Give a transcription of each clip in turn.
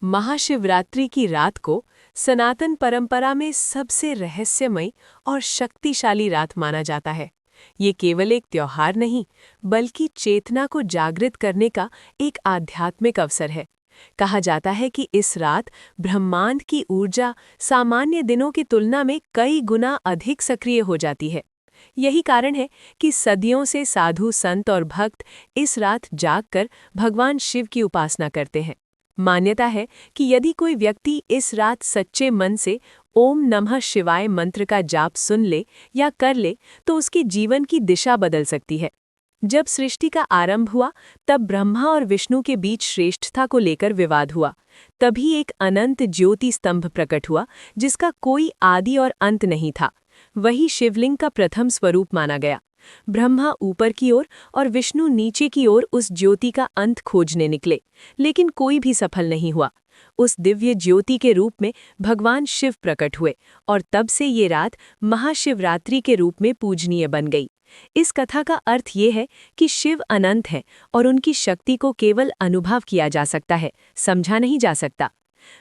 महाशिवरात्रि की रात को सनातन परंपरा में सबसे रहस्यमयी और शक्तिशाली रात माना जाता है। ये केवल एक त्योहार नहीं, बल्कि चेतना को जागृत करने का एक आध्यात्मिक अवसर है। कहा जाता है कि इस रात ब्रह्मांड की ऊर्जा सामान्य दिनों की तुलना में कई गुना अधिक सक्रिय हो जाती है। यही कारण है कि सदियों से साधु संत और भक्त इस रात जागकर भगवान शिव की उपासना करते हैं। मान्यता है कि यदि कोई व्यक्ति इस रात सच्चे मन से ओम नमः शिवाय मंत्र का जाप सुन ले या कर ले तो उसके जीवन की दिशा बदल सकती है। जब सृष्टि का आरंभ हुआ तब ब्रह्मा और विष्णु के बीच श्रेष्ठता को लेकर विवाद हुआ। तभी एक अनंत ज्योति स्तंभ प्रकट हुआ जिसका कोई आदि और अंत नहीं था। वही शिवलिंग का प्रथम स्वरूप माना गया। ब्रह्मा ऊपर की ओर और विष्णु नीचे की ओर उस ज्योति का अंत खोजने निकले, लेकिन कोई भी सफल नहीं हुआ। उस दिव्य ज्योति के रूप में भगवान शिव प्रकट हुए और तब से ये रात महाशिवरात्रि के रूप में पूजनीय बन गई। इस कथा का अर्थ ये है कि शिव अनंत हैं और उनकी शक्ति को केवल अनुभव किया जा सकता है, समझा नहीं जा सकता।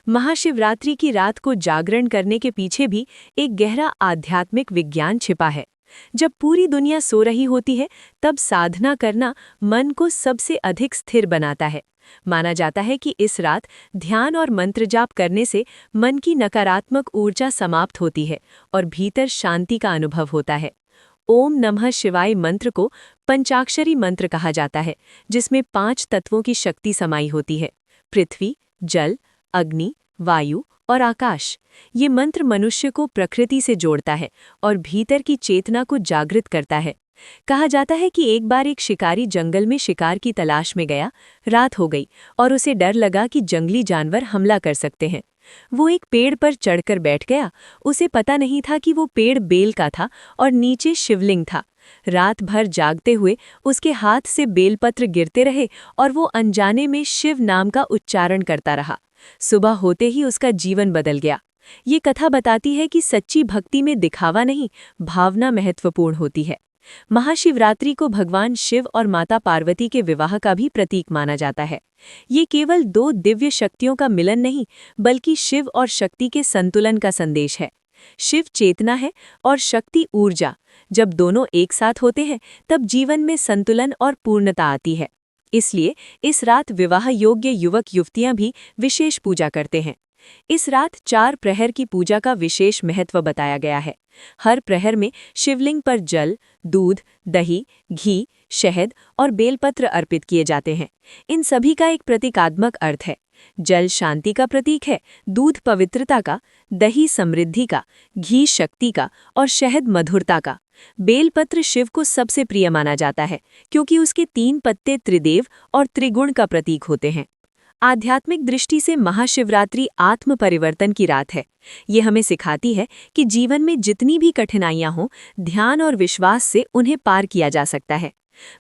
महाशिवरात्रि की रात को जागरण करने के पीछे भी एक गहरा आध्यात्मिक विज्ञान छिपा है। जब पूरी दुनिया सो रही होती है तब साधना करना मन को सबसे अधिक स्थिर बनाता है। माना जाता है कि इस रात ध्यान और मंत्र जाप करने से मन की नकारात्मक ऊर्जा समाप्त होती है और भीतर शांति का अनुभव होता है। ओम नमः शिवाय मंत्र को पंचाक्षरी मंत्र कहा जाता है, जिसमें 5 तत्वों की शक्ति समाई होती है: पृथ्वी, जल, अग्नि, वायु और आकाश। ये मंत्र मनुष्य को प्रकृति से जोड़ता है और भीतर की चेतना को जागृत करता है। कहा जाता है कि एक बार एक शिकारी जंगल में शिकार की तलाश में गया। रात हो गई और उसे डर लगा कि जंगली जानवर हमला कर सकते हैं। वो एक पेड़ पर चढ़कर बैठ गया। उसे पता नहीं था कि वो पेड़ बेल का था और नीचे शिवलिंग था। रात भर जागते हुए उसके हाथ से बेलपत्र गिरते रहे और वो अनजाने में शिव नाम का उच्चारण करता रहा। सुबह होते ही उसका जीवन बदल गया। ये कथा बताती है कि सच्ची भक्ति में दिखावा नहीं, भावना महत्वपूर्ण होती है। महाशिवरात्रि को भगवान शिव और माता पार्वती के विवाह का भी प्रतीक माना जाता है। ये केवल 2 दिव्य शक्तियों का मिलन नहीं, बल्कि शिव और शक्ति के संतुलन का संदेश है। शिव चेतना है और शक्ति ऊर्जा। जब दोनों एक साथ होते हैं तब जीवन में संतुलन और पूर्णता आती है। इसलिए इस रात विवाह योग्य युवक युवतियां भी विशेष पूजा करते हैं। इस रात 4 प्रहर की पूजा का विशेष महत्व बताया गया है। हर प्रहर में शिवलिंग पर जल, दूध, दही, घी, शहद और बेलपत्र अर्पित किए जाते हैं। इन सभी का एक प्रतीकात्मक अर्थ है। जल शांति का प्रतीक है, दूध पवित्रता का, दही समृद्धि का, घी शक्ति का और शहद मधुरता का। बेलपत्र शिव को सबसे प्रिय माना जाता है क्योंकि उसके 3 पत्ते त्रिदेव और त्रिगुण का प्रतीक होते हैं। आध्यात्मिक दृष्टि से महाशिवरात्रि आत्म परिवर्तन की रात है। ये हमें सिखाती है कि जीवन में जितनी भी कठिनाइयां हों, ध्यान और विश्वास से उन्हें पार किया जा सकता है।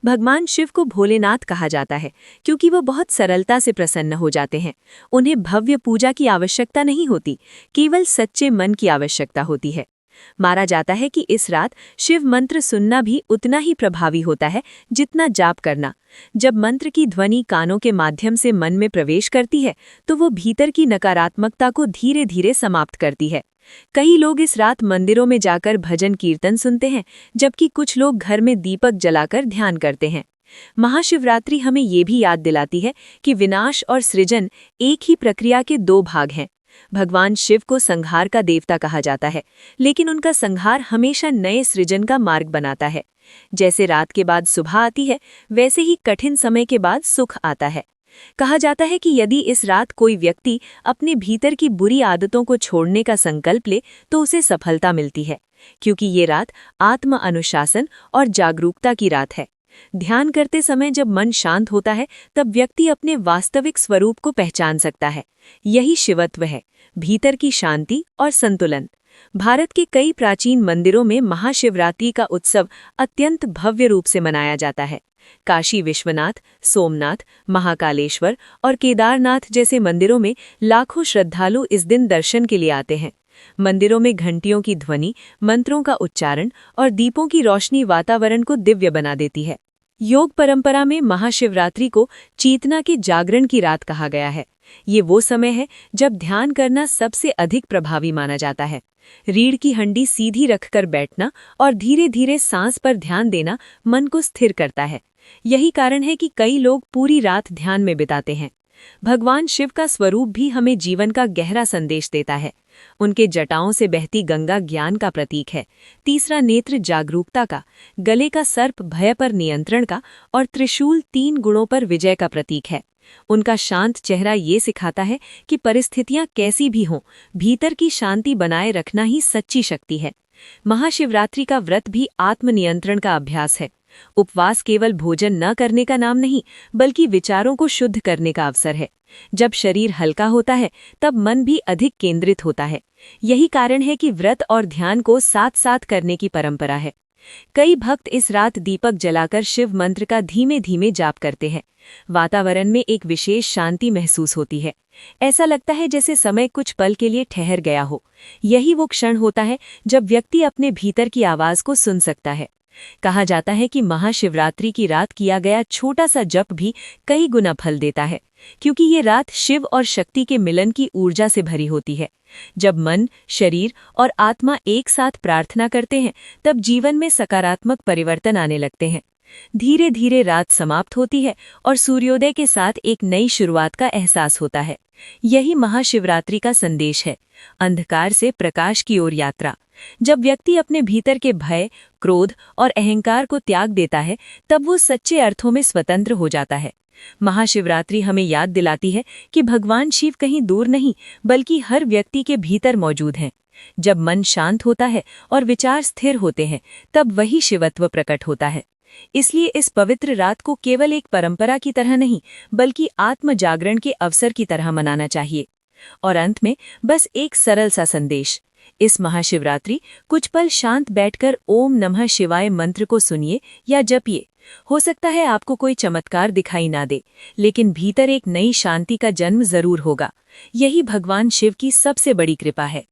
भगवान शिव को भोलेनाथ कहा जाता है क्योंकि वो बहुत सरलता से प्रसन्न हो जाते हैं। उन्हें भव्य पूजा की आवश्यकता नहीं होती, केवल सच्चे मन की आवश्यकता होती है। माना जाता है कि इस रात शिव मंत्र सुनना भी उतना ही प्रभावी होता है जितना जाप करना। जब मंत्र की ध्वनि कानों के माध्यम से मन में प्रवेश करती है तो वो भीतर की नकारात्मकता को धीरे धीरे समाप्त करती है। कई लोग इस रात मंदिरों में जाकर भजन कीर्तन सुनते हैं, जबकि कुछ लोग घर में दीपक जलाकर ध्यान करते हैं। महाशिवरात्रि हमें ये भी याद दिलाती है कि विनाश और सृजन एक ही प्रक्रिया के 2 भाग हैं। भगवान शिव को संहार का देवता कहा जाता है, लेकिन उनका संहार हमेशा नए सृजन का मार्ग बनाता है। जैसे रात के बाद सुबह आती है, वैसे ही कठिन समय के बाद सुख आता है। कहा जाता है कि यदि इस रात कोई व्यक्ति अपने भीतर की बुरी आदतों को छोड़ने का संकल्प ले तो उसे सफलता मिलती है, क्योंकि ये रात आत्म अनुशासन और जागरूकता की रात है। ध्यान करते समय जब मन शांत होता है तब व्यक्ति अपने वास्तविक स्वरूप को पहचान सकता है। यही शिवत्व है, भीतर की शांति और संतुलन। भारत के कई प्राचीन मंदिरों में महाशिवरात्रि का उत्सव अत्यंत भव्य रूप से मनाया जाता है। काशी विश्वनाथ, सोमनाथ, महाकालेश्वर और केदारनाथ जैसे मंदिरों में लाखों श्रद्धालु इस दिन दर्शन के लिए आते हैं। मंदिरों में घंटियों की ध्वनि, मंत्रों का उच्चारण और दीपों की रोशनी वातावरण को दिव्य बना देती है। योग परंपरा में महाशिवरात्रि को चेतना के जागरण की रात कहा गया है। ये वो समय है जब ध्यान करना सबसे अधिक प्रभावी माना जाता है। रीढ़ की हड्डी सीधी रखकर बैठना और धीरे धीरे सांस पर ध्यान देना मन को स्थिर करता है। यही कारण है कि कई लोग पूरी रात ध्यान में बिताते हैं। भगवान शिव का स्वरूप भी हमें जीवन का गहरा संदेश देता है। उनके जटाओं से बहती गंगा ज्ञान का प्रतीक है, तीसरा नेत्र जागरूकता का, गले का सर्प भय पर नियंत्रण का और त्रिशूल 3 गुणों पर विजय का प्रतीक है। उनका शांत चेहरा ये सिखाता है कि परिस्थितियां कैसी भी हों, भीतर की शांति बनाए रखना ही सच्ची शक्ति है। महाशिवरात्रि का व्रत भी आत्मनियंत्रण का अभ्यास है। उपवास केवल भोजन न करने का नाम नहीं, बल्कि विचारों को शुद्ध करने का अवसर है। जब शरीर हल्का होता है, तब मन भी अधिक केंद्रित होता है। यही कारण है कि व्रत और ध्यान को साथ साथ करने की परंपरा है। कई भक्त इस रात दीपक जलाकर शिव मंत्र का धीमे धीमे जाप करते हैं। वातावरण में एक विशेष शांति महसूस होती है। ऐसा लगता है जैसे समय कुछ पल के लिए ठहर गया हो। यही वो क्षण होता है जब व्यक्ति अपने भीतर की आवाज को सुन सकता है। कहा जाता है कि महाशिवरात्रि की रात किया गया छोटा सा जप भी कई गुना फल देता है, क्योंकि ये रात शिव और शक्ति के मिलन की ऊर्जा से भरी होती है। जब मन, शरीर और आत्मा एक साथ प्रार्थना करते हैं, तब जीवन में सकारात्मक परिवर्तन आने लगते हैं। धीरे धीरे रात समाप्त होती है और सूर्योदय के साथ एक नई शुरुआत का एहसास होता है। यही महाशिवरात्रि का संदेश है, अंधकार से प्रकाश की ओर यात्रा। जब व्यक्ति अपने भीतर के भय, क्रोध और अहंकार को त्याग देता है, तब वो सच्चे अर्थों में स्वतंत्र हो जाता है। महाशिवरात्रि हमें याद दिलाती है कि भगवान शिव कहीं दूर नहीं, बल्कि हर व्यक्ति के भीतर मौजूद हैं। जब मन शांत होता है और विचार स्थिर होते हैं, तब वही शिवत्व प्रकट होता है। इसलिए इस पवित्र रात को केवल एक परंपरा की तरह नहीं, बल्कि आत्म जागरण के अवसर की तरह मनाना चाहिए। और अंत में बस एक सरल सा संदेश, इस महाशिवरात्रि कुछ पल शांत बैठकर ओम नमः शिवाय मंत्र को सुनिए या जपिए। हो सकता है आपको कोई चमत्कार दिखाई ना दे, लेकिन भीतर एक नई शांति का जन्म जरूर होगा। यही भगवान शिव की सबसे बड़ी कृपा है।